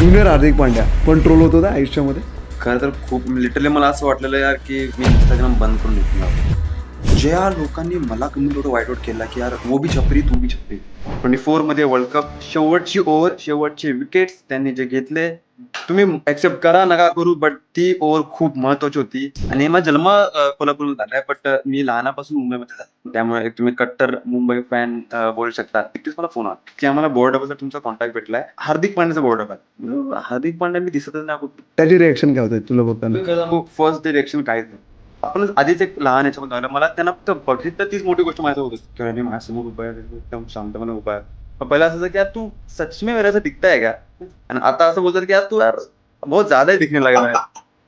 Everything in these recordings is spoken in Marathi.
ज्युनियर हार्दिक पांड्या पण ट्रोल होत होता आयुष्यामध्ये. खरं तर खूप लिटरली मला असं वाटलेलं यार की मी इंस्टाग्राम बंद करून घेतलं. ज्या लोकांनी मला कमेंट एवढं वाईट आउट केला की यार वो भी छपरी तू भी छपरी. 24 मध्ये वर्ल्ड कप शेवटची ओव्हर शेवटचे विकेट्स त्यांनी जे घेतले तुम्ही ऍक्सेप्ट करा नका करू बट ती ओव्हर खूप महत्वाची होती. आणि माझा जन्म कोल्हापूरला झालाय बट मी लहानापासून मुंबईमध्ये झालो त्यामुळे एक तुम्ही कट्टर मुंबई फॅन बोलू शकता. तिथेच मला फोन आला की आम्हाला बोर्ड डबलचा तुमचा कॉन्टॅक्ट भेटलाय हार्दिक पांड्याचा बोर्ड डबल. हार्दिक पांड्या मी दिसतच नाही कुठे. त्याची रिएक्शन काय होतं तुला बघताना? फर्स्ट डिरेक्शन काहीच नाही. आपण आधीच एक लहान याच्यामध्ये झालं मला त्यांना फक्त बघितलं तीच मोठी गोष्ट माझ्या होत असते किंवा माझ्यासमोर उभा आहे एकदम शांतपणे उभा आहे. पहिला असं की यार तू सच में मेरे से दिखता है क्या. आणि आता असं बोलतात की यार तू यार बहुत ज्यादा ही दिखने लगा है.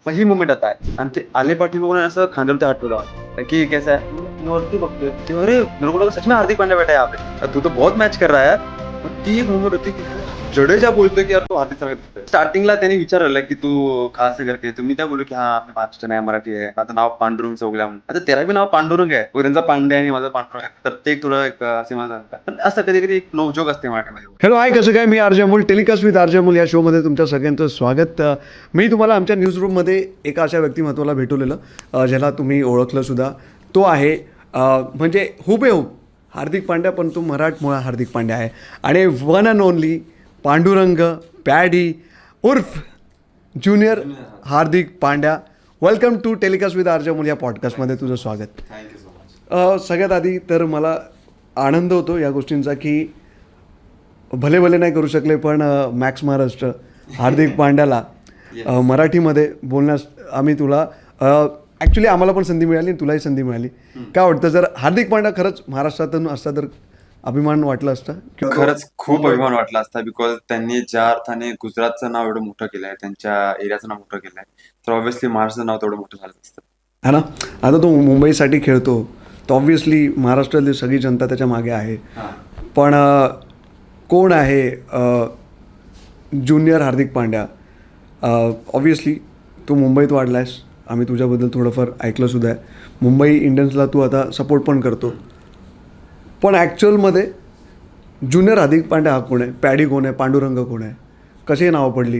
पण ही मुवमेंट आता आहे आणि ते आले पाठी बघून असं खांद्यावरती हात ठेवला की कैसा है मी वरती बघतोय ते अरे मेरे को लगा सच में हार्दिक पांड्या बैठा है यहाँ पे तू तो बहुत मॅच कर रहा है. ती एक मुवमेंट होती की जडेजा बोलतोय की यार तू हार्दिक पांड्या. स्टार्टिंगला त्यांनी विचारलं की तू खास करते तुम्ही त्या बोलू की हा मी महाराष्ट्र नाही मराठी आहे आता नाव पांडुरंग चौगल्या म्हणून. आता तेरा बी नाव पांडुरंग आहे त्यांचा पांड्या आणि माझा पांडुरंग आहे प्रत्येक तुला एक असे माझा पण असं कधी कधी एक नोजोक असते मराठीमध्ये. हॅलो हाय, कसं काय? मी RJ Amol, telecast with RJ Amol या शोमध्ये तुमच्या सगळ्यांचं स्वागत. मी तुम्हाला आमच्या न्यूज रूममध्ये एका अशा व्यक्तिमत्वाला भेटवलेलं ज्याला तुम्ही ओळखलं सुद्धा. तो आहे म्हणजे हुबेहूब हार्दिक पांड्या, पण तो मराठमोळा हार्दिक पांड्या आहे आणि one and only Pandurang Paddy उर्फ junior Hardik Pandya. Welcome to telecast with RJ Amol या पॉडकास्टमध्ये तुझं स्वागत. Thank you so much. सगळ्यात आधी तर मला आनंद होतो या गोष्टींचा की भले भले नाही करू शकले पण मॅक्स महाराष्ट्र हार्दिक पांड्याला मराठीमध्ये बोलण्यास आम्ही तुला ॲक्च्युली आम्हाला पण संधी मिळाली आणि तुलाही संधी मिळाली. काय वाटतं जर हार्दिक पांड्या खरंच महाराष्ट्रातून असता तर अभिमान वाटला असता? खरंच खूप अभिमान वाटला असता बिकॉज त्यांनी ज्या अर्थाने गुजरातचं नाव एवढं मोठं केलंय त्यांच्या एरियाचं नाव मोठं केलंय तर ऑब्व्हियसली महाराष्ट्राचं नाव तेवढं मोठं झालं असतं. है ना. आता तो मुंबईसाठी खेळतो तर ऑब्व्हियसली महाराष्ट्रातली सगळी जनता त्याच्या मागे आहे. पण कोण आहे ज्युनियर हार्दिक पांड्या? ऑब्व्हियसली तू मुंबईत वाढला आहेस, आम्ही तुझ्याबद्दल थोडंफार ऐकलंसुद्धा आहे. मुंबई इंडियन्सला तू आता सपोर्ट पण करतो. पण ॲक्च्युअलमध्ये ज्युनियर हार्दिक पांड्या हा कोण आहे? पॅडी कोण आहे? पांडुरंग कोण आहे? कशी नावं पडली?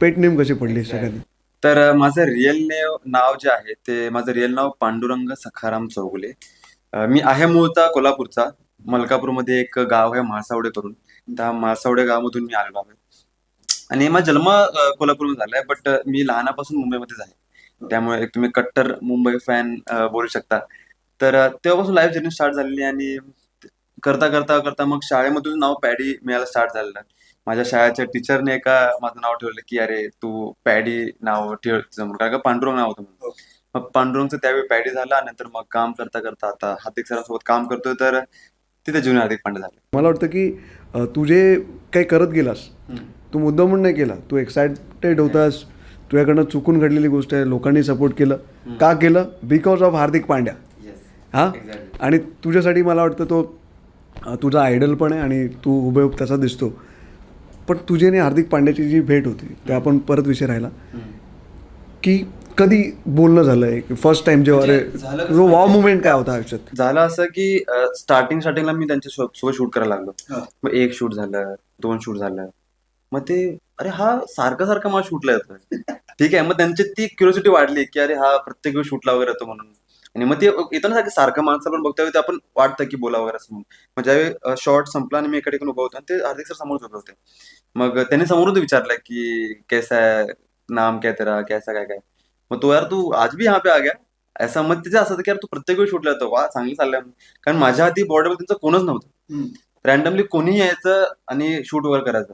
पेट नेम कशी पडली सगळ्यांनी? तर माझं रिअल नाव जे आहे ते माझं रिअल नाव पांडुरंग सखाराम चौगुले. मी आहे मूळचा कोल्हापूरचा. मलकापूरमध्ये एक गाव आहे म्हाळसावडे करून त्या म्हाळसावडे गावामधून मी आलेलो आहे आणि माझा जन्म कोल्हापूरमध्ये झालाय बट मी लहानापासून मुंबईमध्येच आहे त्यामुळे एक तुम्ही कट्टर मुंबई फॅन बोलू शकता. तर तेव्हापासून लाईफ जर्नी स्टार्ट झालेली आणि करता करता करता मग शाळेमधून नाव पॅडी मिळायला स्टार्ट झालेलं. माझ्या शाळेच्या टीचरने एका माझं नाव ठेवलं की अरे तू पॅडी नाव ठेव कारण का पांडुरंग नाव होतं म्हणून. मग पांडुरंगचं त्यावेळी पॅडी झाला नंतर मग काम करता करता आता हार्दिक सरांसोबत काम करतोय तर तिथे ज्युनियर हार्दिक पांड्या झाले. मला वाटतं की तू जे काही करत गेलास तू मुद्दामून नाही केला. तू एक्सायटेड होतास, तुझ्याकडनं चुकून घडलेली गोष्ट आहे, लोकांनी सपोर्ट केलं. का केलं? Because of Hardik Pandya. हां. आणि तुझ्यासाठी मला वाटतं तो तुझा आयडल पण आहे आणि तू हुबेहूब तसा दिसतो. पण तुझी आणि हार्दिक पांड्याची जी भेट होती ते आपण परत विषय राहिला की कधी बोलणं झालंय फर्स्ट टाइम जेव्हा अरे जो वॉव मुवमेंट काय होता आयुष्यात? झालं असं की स्टार्टिंगला मी त्यांच्या सोबत शूट करायला लागलो. मग एक शूट झालं, 2 शूट झालं. मग ते अरे हा सारखा मला शूटला येतोय. ठीक आहे. मग त्यांची ती क्युरिओसिटी वाढली की अरे हा प्रत्येक वेळी शूटला वगैरे येतो म्हणून. आणि मग ते येतं ना सारखं माणसं पण बघता ते आपण वाटतं की बोला वगैरे असं म्हणून. मग ज्यावेळी शॉर्ट संपला आणि मी एका ठिकाणी उभा होतो आणि ते हार्दिक सर समोरच उभे होते. मग त्यांनी समोरून विचारलं की कैसा है, नाम क्या तेरा, कैसा काय काय. मग तो यार तू आज भी यहाँ पे आ गया ऐसा. मग तिथे असं की यार तू प्रत्येक वेळी शूटला येतो वा चांगलं चाललंय. कारण माझ्या आधी बॉर्डर त्यांचं कोणच नव्हतं. रॅन्डमली कोणी यायचं आणि शूट वगैरे करायचं.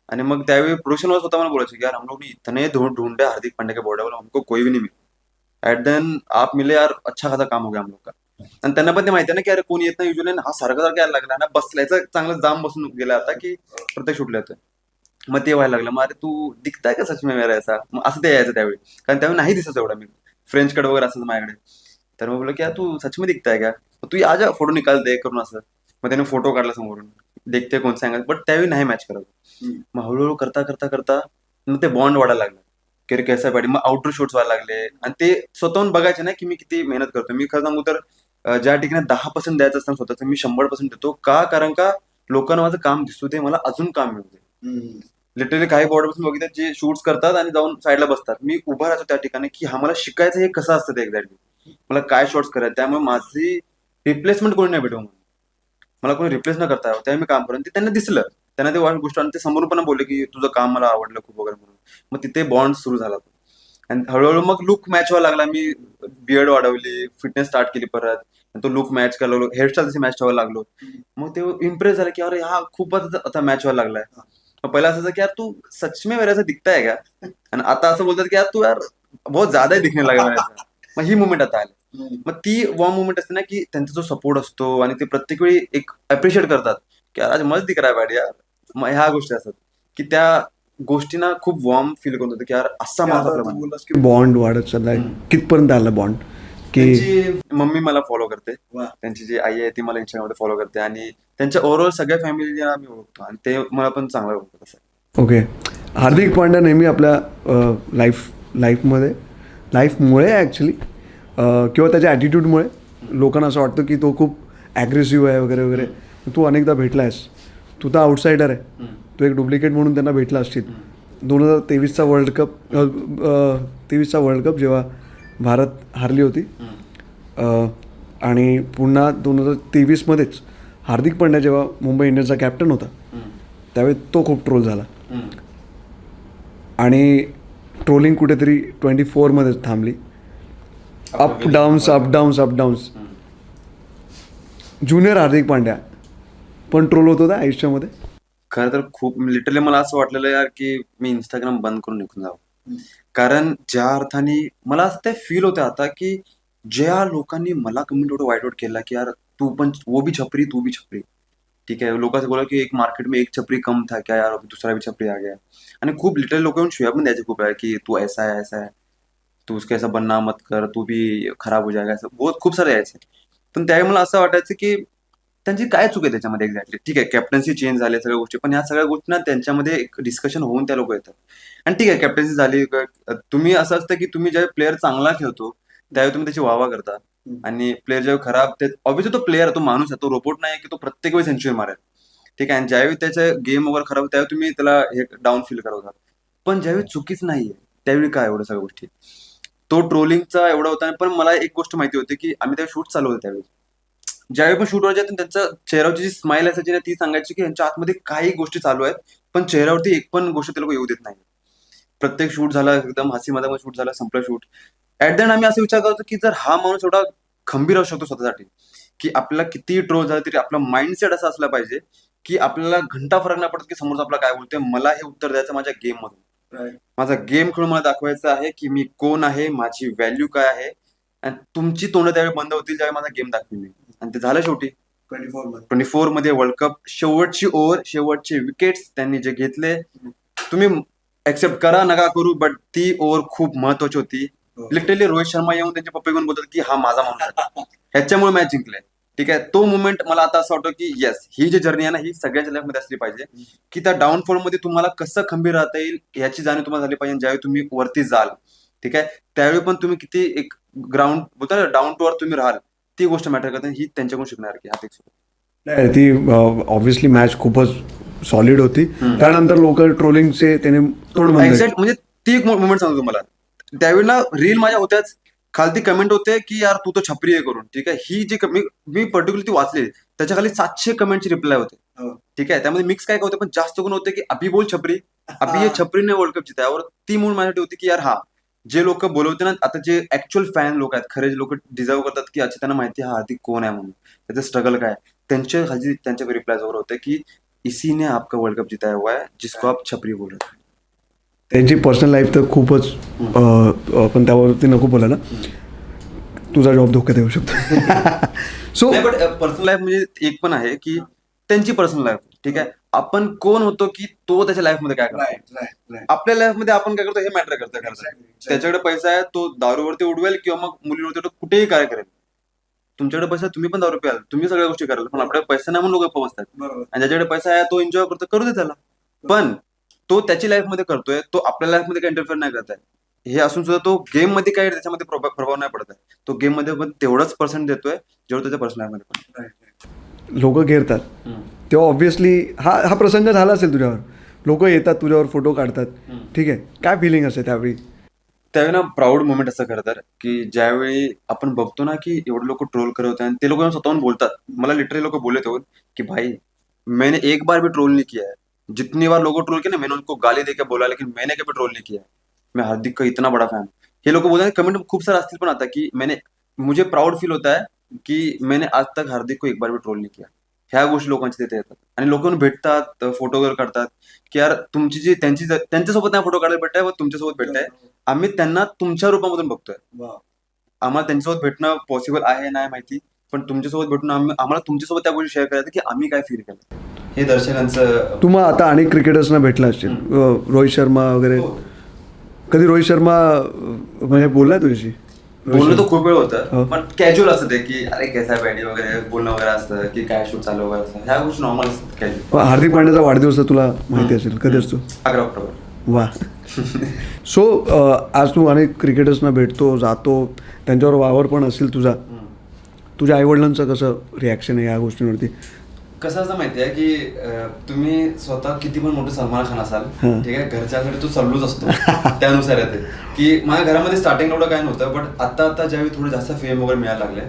आणि मग त्यावेळी प्रोडक्शन स्वतः मला बोलायचं की यार हम लोग इतने ढूंढे हार्दिक पांड्या के बॉर्डर हमको कोई भी नहीं मिला. ऍट देन आप मिले यार अच्छा खासा काम हो गया हम लोग का. आणि त्यांना पण ते माहिती आहे ना की अरे कोणी येत नाही युजली हा सारखा यायला लागला ना बसल्याचं चांगलं जाम बसून गेला आता की प्रत्येक शूटला येतोय. मग ते व्हायला लागलं. मग अरे तू दिखताय का सच में मेरा यायचा. मग असं ते यायचं त्यावेळी कारण त्यावेळी नाही दिसत एवढा मी फ्रेंच कडे वगैरे असं माझ्याकडे. तर मग बोललो की यार तू सच में दिखताय का, तू आज फोटो निकाल दे करून असं. मग त्याने फोटो काढला समोरून देखते कोण सांगायचं बट त्यावेळी नाही मॅच करत. मग हळूहळू करता करता करता मग ते बॉन्ड वाढायला लागलं की कैसा पाडी. मग आउटर शूट्स व्हायला लागले आणि ते स्वतःहून बघायचे ना की मी किती मेहनत करतो. मी खरं सांगू तर ज्या ठिकाणी 10% द्यायचं असताना स्वतःचं मी 100% देतो. का? कारण का लोकांना माझं काम दिसू दे, मला अजून काम मिळू दे. लिटरली काही बॉर्डर बघितलं जे शूट्स करतात आणि जाऊन साईडला बसतात. मी उभा राहतो त्या ठिकाणी की हा मला शिकायचं हे कसं असतं ते एक्झॅक्टली, मला काय शॉट्स करायचे. त्यामुळे माझी रिप्लेसमेंट कोणी नाही भेटू म्हणून, मला कोणी रिप्लेस न करता यावं त्यावेळी मी काम करेन. ते त्यांना दिसलं, त्यांना ते गोष्ट, आणि ते समोरून पण बोलले की तुझं काम मला आवडलं खूप वगैरे म्हणून. मग तिथे बॉन्ड सुरू झाला तो. आणि हळूहळू मग लुक मॅच व्हायला लागला. मी बियर्ड वाढवली, फिटनेस स्टार्ट केली परत, आणि तो लुक मॅच करायला लागलो, हेअरस्टाईल तशी मॅच ठेवायला लागलो. मग ते इम्प्रेस झालं की अरे हा खूपच आता मॅच व्हायला लागलाय. मग पहिला असं की यार तू सच में मेरे ऐसा दिखता है क्या, आणि आता असं बोलतात की यार तू यार बहुत ज्यादा ही दिखने लगा मेरे ऐसा. मग ही मुवमेंट आता आली. मग ती वॉर्म मुवमेंट असते ना की त्यांचा जो सपोर्ट असतो आणि ते प्रत्येक वेळी एक अप्रिशिएट करतात की यार आज मस्त दिख रहा है भाई यार. मग ह्या गोष्टी असतात की त्या गोष्टींना खूप वॉर्म फील करून होतं की यार असा माणूस आपला बनला. बोललास की बॉन्ड वाढत चाललाय, कितपर्यंत आला बॉन्ड की त्यांची मम्मी मला फॉलो करते, त्यांची जी आई आहे ती मला इंस्टाग्रामवर फॉलो करते, आणि त्यांच्या ओव्हरऑल सगळ्या फॅमिलीला मी ओळखतो आणि ते मला पण चांगलं ओळखतात असं. ओके. हार्दिक पांड्या नेहमी आपल्या लाईफमुळे ॲक्च्युली किंवा त्याच्या ॲटिट्यूडमुळे लोकांना असं वाटतं की तो खूप ॲग्रेसिव्ह आहे वगैरे वगैरे. तू अनेकदा भेटला आहेस, तू तर आउटसायडर आहे, तू एक डुप्लिकेट म्हणून त्यांना भेटला असशील. 2023चा वर्ल्ड कप जेव्हा भारत हारली होती, आणि पुन्हा 2023मध्येच हार्दिक पांड्या जेव्हा मुंबई इंडियन्सचा कॅप्टन होता त्यावेळी तो खूप ट्रोल झाला, आणि ट्रोलिंग कुठेतरी 24मध्येच थांबली. Up downs. Junior Hardik Pandya पण ट्रोल होत होता आयुष्यामध्ये. खरं तर खूप लिटरली मला असं वाटलेलं यार की मी इंस्टाग्राम बंद करून निघून जावं. कारण ज्या अर्थाने मला असं ते फील होतं आता की ज्या लोकांनी मला कमेंट एवढं वाईट केला की यार तू पण वो भी छपरी तू भी छपरी. ठीक है, लोग बोला की एक मार्केट में एक छपरी कम था क्या यार, अभी दूसरा भी छपरी आ गया. आणि खूप लिटरली लोक येऊन शिव्या पण द्यायचे खूप आहे की तू ऐसा है तू उसके ऐसा बनना मत कर, तू भी खराब हो जाएगा, असं बहुत खूप सारे यायचे. पण त्यावेळी मला असं वाटायचं की त्यांची काय चूक आहे त्याच्यामध्ये एक्झॅक्टली. ठीक आहे, कॅप्टन्सी चेंज झाले सगळ्या गोष्टी, पण ह्या सगळ्या गोष्टी ना त्यांच्यामध्ये एक डिस्कशन होऊन त्या लोक येतात. आणि ठीक आहे, कॅप्टन्सी झाली, तुम्ही असं असतं की तुम्ही ज्यावेळी प्लेअर चांगला खेळतो त्यावेळी तुम्ही त्याची वाहवा करता, आणि प्लेअर जेव्हा खराब, ते ऑब्व्हियसली तो प्लेअर, तो माणूस आहे, तो रोबोट नाही की तो प्रत्येक वेळी सेंचुरी मारेल. ठीक आहे, आणि ज्यावेळी त्याचं गेम वगैरे खराब त्यावेळी तुम्ही त्याला हे डाऊन फील करवतात. पण ज्यावेळी चुकीच नाहीये त्यावेळी काय एवढं सगळ्या गोष्टी. तो ट्रोलिंगचा एवढा होता. पण मला एक गोष्ट माहिती होती की आम्ही त्यावेळी शूट चालू होते त्यावेळी, ज्यावेळी पण शूट व्हायचे त्यांच्या चेहऱ्यावरची जी स्माईल असायची ना ती सांगायची की यांच्या आतमध्ये काही गोष्टी चालू आहेत, पण चेहऱ्यावरती एक पण गोष्ट ते लोक येऊ देत नाही. प्रत्येक शूट झाला एकदम हसी मजाक शूट झाला, संपला शूट. ऍट द एंड आम्ही असं विचार करतो की जर हा माणूस एवढा खंबीर असू शकतो स्वतःसाठी की आपल्याला किती ट्रोल झाला तरी आपला माइंडसेट असा असला पाहिजे की आपल्याला घंटा फरक नाही पडत की समोरचा आपला काय बोलतोय, मला हे उत्तर द्यायचं माझ्या गेम मधून. माझा गेम खेळून मला दाखवायचं आहे की मी कोण आहे, माझी व्हॅल्यू काय आहे, आणि तुमची तोंड त्यावेळी बंद होतील ज्यावेळी माझा गेम दाखवेल मी. आणि ते झालं शेवटी 24 मध्ये वर्ल्ड कप. शेवटची ओव्हर, शेवटचे विकेट्स त्यांनी जे घेतले, तुम्ही ऍक्सेप्ट करा नका करू, बट ती ओव्हर खूप महत्वाची होती. लिटरली रोहित शर्मा येऊन त्यांचे पप्पा घेऊन बोलतात की हा माझा माणूस आहे, ह्याच्यामुळे मॅच जिंकलाय. ठीक आहे, तो मुवमेंट मला आता असं वाटतं की येस, ही जी जर्नी आहे ना ही सगळ्यांच्या लाईफमध्ये असली पाहिजे की त्या डाऊनफॉल मध्ये तुम्हाला कसं खंबीर राहता येईल याची जाणीव तुम्हाला झाली पाहिजे. ज्यावेळी तुम्ही वरती जाल, ठीक आहे, त्यावेळी पण तुम्ही किती एक ग्राउंड बोलता ना डाऊन टू अर्थ तुम्ही राहाल, ती गोष्ट मॅटर करते. ही त्यांच्याकडून शिकणार की हा नाही, ती ऑब्व्हियसली मॅच खूपच सॉलिड होती. त्यानंतर लोक ट्रोलिंगचे त्याने तोड बंद. एक्झॅक्ट, म्हणजे ती एक मुवमेंट सांगतो तुम्हाला. त्यावेळी ना रील माझ्या होत्याच, खालती कमेंट होते की यार तू तो छपरी आहे करून. ठीक आहे, ही जी मी पर्टिक्युलर ती वाचली, त्याच्या खाली 700 कमेंटचे रिप्लाय होते. ठीक आहे, त्यामध्ये मिक्स काय होते, पण जास्त कोण होते की अभि बोल छपरी, अभि हे छपरीने वर्ल्ड कप जिता. यावर ती मूळ माझ्यासाठी होती की यार हा जे लोक बोलवते ना आता, जे ऍक्च्युअल फॅन लोक आहेत, खरे लोक डिझर्व करतात की अच्छा त्यांना माहिती हा हार्दिक कोण आहे म्हणून, त्याचं स्ट्रगल काय, त्यांच्या खाली त्यांच्या रिप्लायज वर होते की इसी ने आपका वर्ल्ड कप जिताया हुआ है जिसको आप छपरी बोल रहे. त्यांची पर्सनल लाईफ तर खूपच, पण त्यावरती नको बोला ना, तुझा जॉब धोक्यात येऊ शकतो. सो नाही, बट पर्सनल लाईफ म्हणजे एक पण आहे की त्यांची पर्सनल लाईफ. ठीक आहे, आपण कोण होतो की तो त्याच्या लाईफ मध्ये काय करतो, आपल्या लाईफ मध्ये आपण काय करतो हे मॅटर करतं. त्याच्याकडे पैसा आहे, तो दारूवरती उडवेल किंवा मग मुलीवरती कुठेही काय करेल. तुमच्याकडे पैसा, तुम्ही पण दारू प्याल, तुम्ही सगळ्या गोष्टी कराल, पण आपल्याकडे पैसा नाही म्हणून लोक बसतात. आणि ज्याच्याकडे पैसा आहे तो एन्जॉय करतो, करू दे त्याला. पण तो त्याची लाईफ मध्ये करतोय, तो आपल्या लाईफ मध्ये काही इंटरफेअर नाही करत आहे. हे असून सुद्धा तो गेम मध्ये काही त्याच्यामध्ये प्रभाव नाही पडत आहे. तो गेम मध्ये पण तेवढंच पर्सेंट देतोय जेवढं त्याच्या पर्सनल लाईफ मध्ये. लोक घेरतात तेव्हा ऑब्व्हियसली हा प्रसंग झाला असेल तुझ्यावर, लोक येतात तुझ्यावर फोटो काढतात, ठीक आहे, काय फिलिंग असते त्यावेळी? त्यावेळी ना प्राऊड मोमेंट असं खरं तर, की ज्यावेळी आपण बघतो ना की एवढे लोक ट्रोल करत होते आणि ते लोक स्वतःहून बोलतात. मला लिटरली लोक बोलत होते की भाई मैंने एक बार भी ट्रोल नहीं किया है, जितनी बार लोगों ट्रोल किया ना मैंने उनको गाली देकर बोला, लेकिन मैंने कभी ट्रोल नहीं किया है, मैं हार्दिक का इतना बड़ा फॅन. हे लोक बोलतात. कमेंट खूप सारे असतील पण आता की मुझे प्राऊड फील होता है की मैंने आज तक हार्दिक को एक बार भी ट्रोल नहीं किया. ह्या गोष्टी लोकांच्या तिथे येतात आणि लोक भेटतात, फोटो वगैरे काढतात की यार तुमची जी त्यांच्यासोबत नाही फोटो काढायला भेटताय व तुमच्यासोबत भेटताय, आम्ही त्यांना तुमच्या रूपामधून बघतोय. आम्हाला त्यांच्यासोबत भेटणं पॉसिबल आहे नाही माहिती, पण तुमच्यासोबत भेटून आम्हाला तुमच्यासोबत त्या गोष्टी शेअर करायचं की आम्ही काय फील केलं हे दर्शकांचं. तू मग आता अनेक क्रिकेटर्सना भेटला असशील, रोहित शर्मा वगैरे. हो. कधी रोहित शर्मा म्हणजे बोललाय तुझ्याशी? बोलणं तर खूप वेळ हो. होतं, पण कॅज्युअल असतं ते की अरे कैसा बॅडी वगैरे बोलणं वगैरे असतं की काय शूट चालू वगैरे असतं, ह्या गोष्टी नॉर्मल असतात कॅज्युअल. हार्दिक पांड्याचा वाढदिवस तर तुला माहिती असेल, कधी असतो? 11 ऑक्टोबर. वा. सो आज तू अनेक क्रिकेटर्सना भेटतो, जातो, त्यांच्यावर वावर पण असेल तुझा. तुझ्या आईवडिलांचं कसं रिॲक्शन आहे या गोष्टींवरती? कसं असं माहिती आहे की तुम्ही स्वतः किती पण मोठे सलमान खान असाल, ठीक आहे, घरच्याकडे तो सल्लूच असतो. त्यानुसार येते की माझ्या घरामध्ये स्टार्टिंग एवढं काय नव्हतं, बट आता ज्यावेळी थोडं जास्त फेम वगैरे मिळायला लागले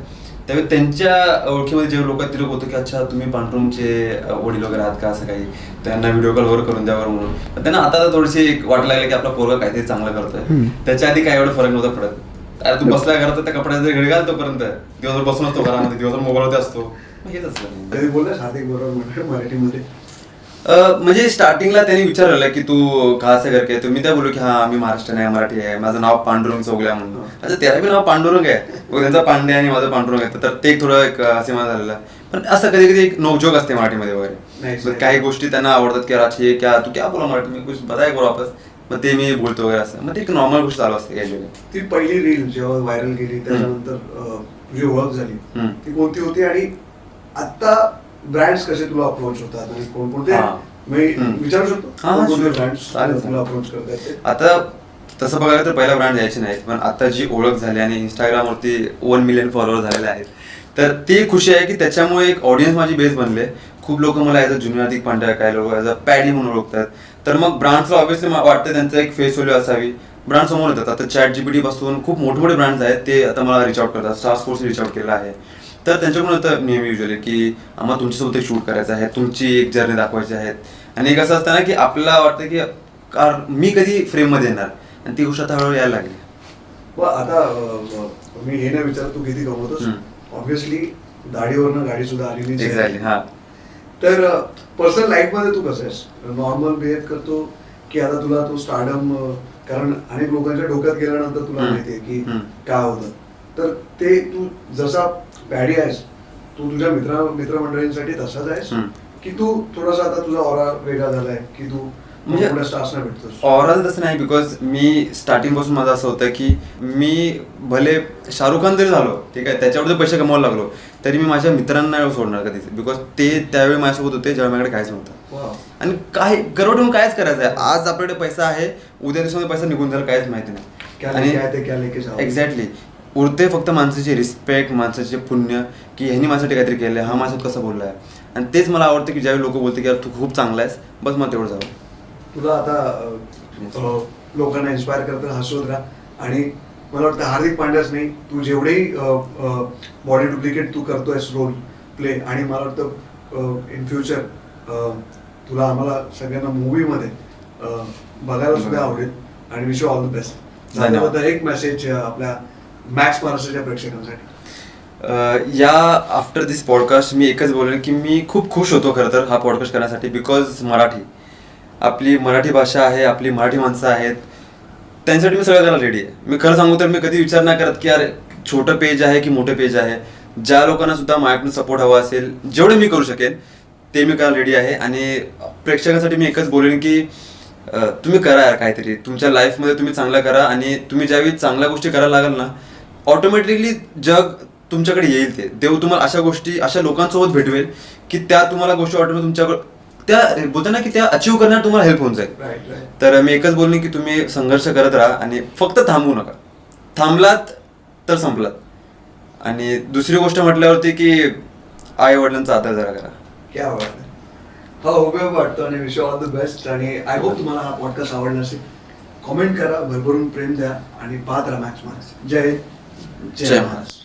त्यावेळी त्यांच्या ओळखीमध्ये जे लोक ते लोक होतं की अच्छा तुम्ही पांडुरंगचे वडील वगैरे आहात का, असं काही त्यांना व्हिडिओ कॉल वगैरे करून द्यावर म्हणून. पण त्यांना आता थोडीशी वाटायला लागलं की आपला पोरगा काहीतरी चांगलं करतोय. त्याच्या आधी काय एवढं फरक नव्हता पडत. अरे तू बसला घरात त्या कपड्याचे घडी घाल तोपर्यंत, दिवसभर बसून असतो घरामध्ये, दिवसभर मोबाईलवरती असतो. हेच असलं. कधी बोललास हार्दिक बरोबर मराठीमध्ये? म्हणजे स्टार्टिंगला त्यांनी विचारलं की तू कहा से करके, तर मी त्या बोललो की हा मी महाराष्ट्रीयन आहे, मराठी आहे, माझं नाव पांडुरंग चौगले आहे म्हणून. अच्छा त्याला बी नाव पांडुरंग आहे, त्यांचा पांडे आणि माझं पांडुरंग आहे, तर ते थोडं एक असे मला झालेलं. पण असं कधी कधी एक नोकजोक असते मराठीमध्ये वगैरे. काही गोष्टी त्यांना आवडतात की अच्छी क्या तू क्या बोला मराठी मी कुछ बताया करू वापस, मग ते मी बोलतो वगैरे असं. मग ते एक नॉर्मल गोष्ट चालू असते कॅज्युअली. ती पहिली रील जेव्हा व्हायरल गेली त्याच्यानंतर तुझी ओळख झाली ती कोणती होती, आणि आता ब्रँड्स कसे तुला अप्रोच होतात आणि कोणकोणते विचारू शकतो ब्रँड्स तुला अप्रोच करतात? आता तसं बघायला तर पहिला ब्रँड यायचे नाहीत, पण आता जी ओळख झाली आणि इंस्टाग्रामवरती 1 मिलियन फॉलोअर झालेले आहेत, तर ती खुशी आहे की त्याच्यामुळे एक ऑडियन्स माझी बेस बनले. खूप लोक मला as a junior Hardik Pandya, काय लोक ॲज अ पॅडी म्हणून ओळखतात. तर मग ब्रँड्सला ऑब्व्हियसली वाटतं त्यांचं एक फेस व्हॅल्यू असावी, ब्रँड समोर येतात. आता ChatGPT पासून खूप मोठे मोठे ब्रँड्स आहेत ते आता मला रिच आउट करतात. स्टार स्पोर्ट्सने रिच आउट केलं आहे. तर त्यांच्याकडून आता नेहमी युजली की आम्हाला तुमच्यासोबत एक शूट करायचं आहे, तुमची एक जर्नी दाखवायची आहे. आणि एक असं असतं ना की आपल्याला वाटतं की मी कधी फ्रेममध्ये येणार, आणि ती गोष्ट आता हळूहळू यायला लागली. आता मी हे नाही विचारत तू किती कमवतोस, ऑब्व्हियसली दाढीवरनं गाडी सुद्धा आलेली. एक्झॅक्टली. हा. तर पर्सनल लाईफ मध्ये तू कसं आहेस? नॉर्मल बिहेव करतो की आता तुला तो स्टार्डम, कारण अनेक लोकांच्या डोक्यात गेल्यानंतर तुला माहितीये की काय होतं, तर ते तू जसा पॅडी आहेस तू तुझ्या मित्रमंडळींसाठी तसाच आहेस की तू थोडासा आता तुझा ऑरा वेगळा झालाय की तू म्हणजे स्टार्सना भेटतोस? ऑरल तसं नाही, बिकॉज मी स्टार्टिंग पासून माझं असं होतं की मी भले शाहरुख खान जरी झालो, ठीक आहे, त्याच्यावर जर पैसे कमवायला लागलो तरी मी माझ्या मित्रांना सोडणार कधीच, बिकॉज ते त्यावेळी माझ्यासोबत होते जेव्हा माझ्याकडे काहीच नव्हतं. आणि काय गर्व ठेवून कायच करायचं आहे. आज आपल्याकडे पैसा आहे, उद्या दिवसामध्ये पैसा निघून जाईल, काहीच माहिती नाही. आणि एक्झॅक्टली उरते फक्त माणसाची रिस्पेक्ट, माणसाचे पुण्य, की ह्यांनी माझ्यासाठी काहीतरी केलं, हा माझ्यासोबत कसं बोलला आहे. आणि तेच मला आवडतं की ज्यावेळी लोक बोलते की यार तू खूप चांगला आहेस, बस मला तेवढं जावं. तुला आता लोकांना इन्स्पायर करत हसवत राहा. आणि मला वाटतं हार्दिक पांड्याच नाही, तू जेवढेही बॉडी डुप्लिकेट तू करतोयस रोल प्ले, आणि मला वाटतं इन फ्युचर तुला आम्हाला सगळ्यांना मूवीमध्ये बघायला सुद्धा आवडेल. आणि wish you all the best. धन्यवाद. एक मेसेज आपल्या मॅक्स महाराष्ट्राच्या प्रेक्षकांसाठी. या आफ्टर दिस पॉडकास्ट मी एकच बोलेन की मी खूप खुश होतो खरं तर हा पॉडकास्ट करण्यासाठी, बिकॉज आपली मराठी भाषा आहे, आपली मराठी माणसं आहेत, त्यांच्यासाठी मी सगळं करायला रेडी आहे. मी खरं सांगू तर मी कधी विचार नाही करत की यार छोटं पेज आहे की मोठं पेज आहे. ज्या लोकांना सुद्धा माझ्याकडून सपोर्ट हवा असेल, जेवढे मी करू शकेन ते मी करायला रेडी आहे. आणि प्रेक्षकांसाठी मी एकच बोलेन की तुम्ही करा यार काहीतरी तुमच्या लाईफमध्ये, तुम्ही चांगलं करा. आणि तुम्ही ज्यावेळी चांगल्या गोष्टी करायला लागाल ना, ऑटोमॅटिकली जग तुमच्याकडे येईल. ते देव तुम्हाला अशा गोष्टी, अशा लोकांसोबत भेटवेल की त्या तुम्हाला गोष्टी ऑटोमॅटिक तुमच्याकडे त्या बोलतात ना की त्या अचीव्ह करण्यात तुम्हाला हेल्प होऊन जाईल. तर मी एकच बोलणे की तुम्ही संघर्ष करत राहा आणि फक्त थांबू नका. थांबलात तर संपलात. आणि दुसरी गोष्ट म्हटल्यावरती की आई वडिलांचा आदर जरा करा. क्या बात आहे. हा उपयोग वाटतो आणि विश ऑल द बेस्ट. आणि आय होप तुम्हाला हा पॉडकास्ट आवडला असेल. कमेंट करा, भरभरून प्रेम द्या आणि पाहत राहा मॅक्स मार्क्स. जय हिंद, जय जय महाराष्ट्र. महाराष्ट्र.